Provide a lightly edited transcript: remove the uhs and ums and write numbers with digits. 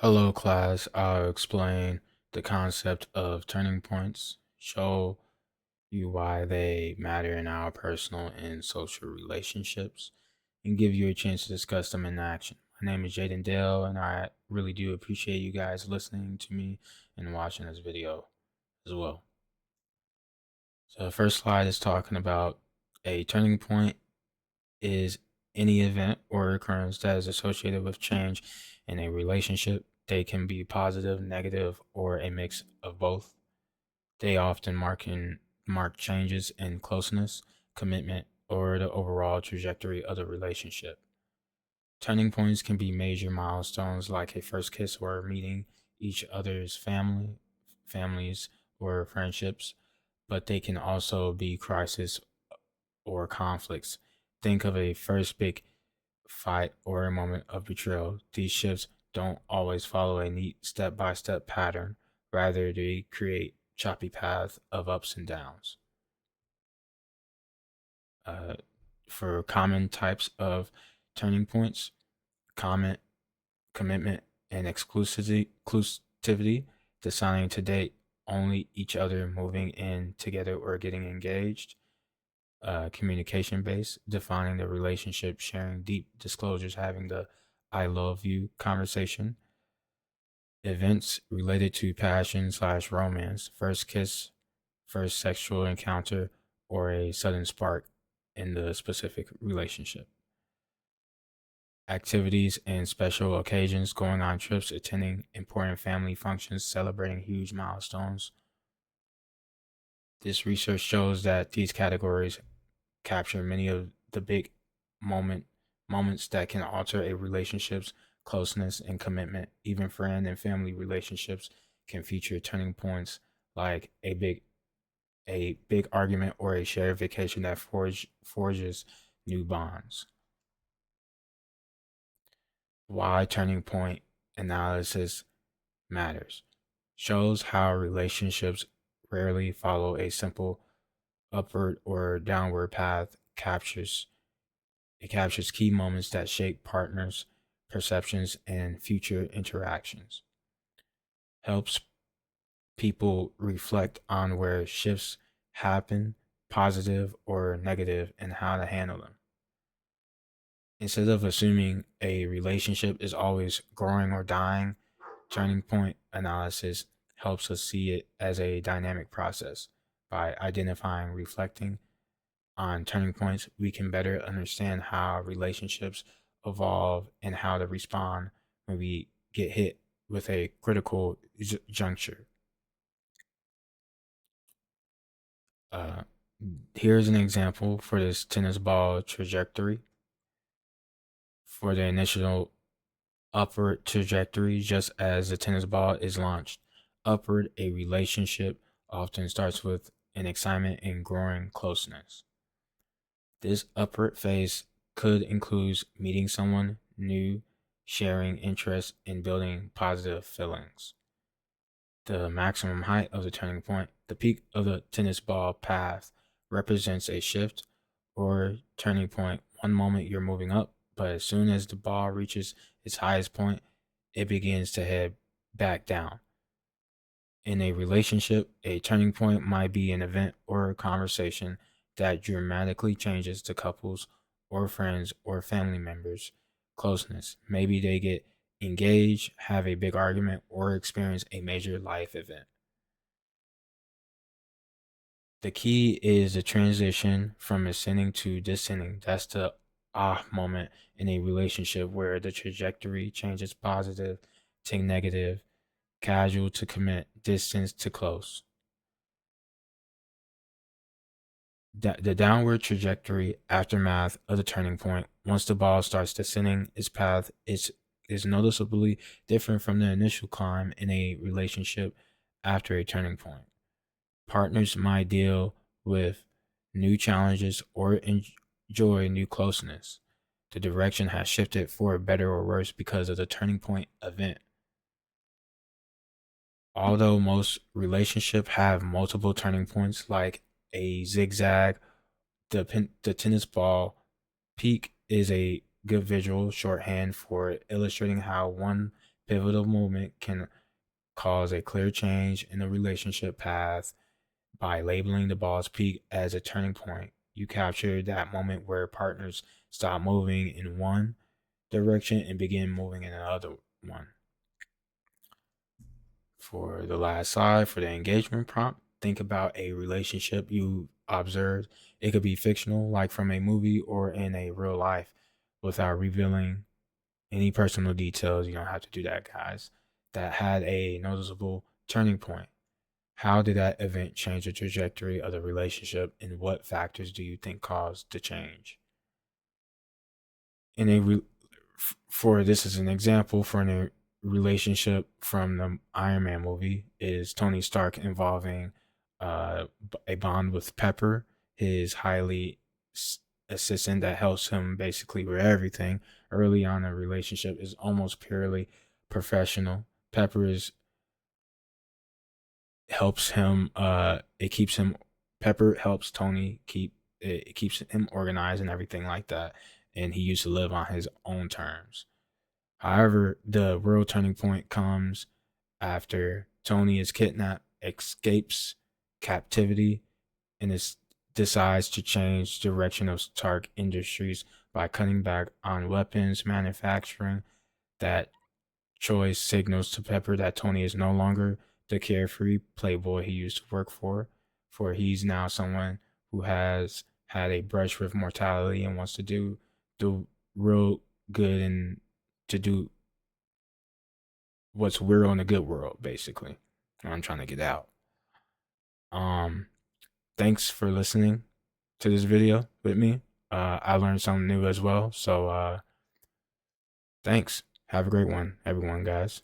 Hello, class. I'll explain the concept of turning points, show you why they matter in our personal and social relationships, and give you a chance to discuss them in action. My name is Jaden Dale, and I really do appreciate you guys listening to me and watching this video as well. So, the first slide is talking about a turning point is any event or occurrence that is associated with change in a relationship. They can be positive, negative, or a mix of both. They often mark changes in closeness, commitment, or the overall trajectory of the relationship. Turning points can be major milestones like a first kiss or meeting each other's families, or friendships, but they can also be crises or conflicts. Think of a first big fight or a moment of betrayal. These shifts don't always follow a neat step by step pattern, rather, they create choppy paths of ups and downs. Uh, for common types of turning points, comment, commitment, and exclusivity, deciding to date only each other, moving in together, or getting engaged. Communication based, defining the relationship, sharing deep disclosures, having the I love you conversation. Events related to passion/romance, first kiss, first sexual encounter, or a sudden spark in the specific relationship. Activities and special occasions, going on trips, attending important family functions, celebrating huge milestones. This research shows that these categories capture many of the big moments that can alter a relationship's closeness and commitment. Even friend and family relationships can feature turning points like a big argument or a shared vacation that forges new bonds. Why turning point analysis matters. Shows how relationships rarely follow a simple upward or downward path. Captures key moments that shape partners' perceptions and future interactions. Helps people reflect on where shifts happen, positive or negative, and how to handle them. Instead of assuming a relationship is always growing or dying, turning point analysis helps us see it as a dynamic process. By identifying, reflecting on turning points, we can better understand how relationships evolve and how to respond when we get hit with a critical juncture. Uh, Here's an example for this tennis ball trajectory. For the initial upward trajectory, just as the tennis ball is launched upward, a relationship often starts with an excitement and growing closeness. This upward phase could include meeting someone new, sharing interests, and building positive feelings. The maximum height of the turning point, the peak of the tennis ball path, represents a shift or turning point. One moment you're moving up, but as soon as the ball reaches its highest point, it begins to head back down. In a relationship, a turning point might be an event or a conversation that dramatically changes the couple's or friends or family members' closeness. Maybe they get engaged, have a big argument, or experience a major life event. The key is the transition from ascending to descending. That's the moment in a relationship where the trajectory changes positive to negative, casual to commit, distance to close. The downward trajectory aftermath of the turning point, once the ball starts descending its path, is noticeably different from the initial climb in a relationship after a turning point. Partners might deal with new challenges or enjoy new closeness. The direction has shifted for better or worse because of the turning point event. Although most relationships have multiple turning points like a zigzag, the tennis ball peak is a good visual shorthand for illustrating how one pivotal moment can cause a clear change in the relationship path. By labeling the boss peak as a turning point, you capture that moment where partners stop moving in one direction and begin moving in another one. For the last slide, for the engagement prompt, think about a relationship you observed. It could be fictional, like from a movie, or in a real life, without revealing any personal details. You don't have to do that, guys. That had a noticeable turning point. How did that event change the trajectory of the relationship, and what factors do you think caused the change? In a for this is an example for a relationship from the Iron Man movie is Tony Stark involving a bond with Pepper, his highly assistant that helps him basically with everything. Early on, the relationship is almost purely professional. Pepper is helps him. It keeps him. Pepper helps Tony it keeps him organized and everything like that. And he used to live on his own terms. However, the real turning point comes after Tony is kidnapped, escapes captivity, and decides to change direction of Stark Industries by cutting back on weapons manufacturing. That choice signals to Pepper that Tony is no longer the carefree playboy he used to work for he's now someone who has had a brush with mortality and wants to do real good and to do what's real in the good world, basically. I'm trying to get out. Um, Thanks for listening to this video with me. I learned something new as well. So thanks. Have a great one, everyone, guys.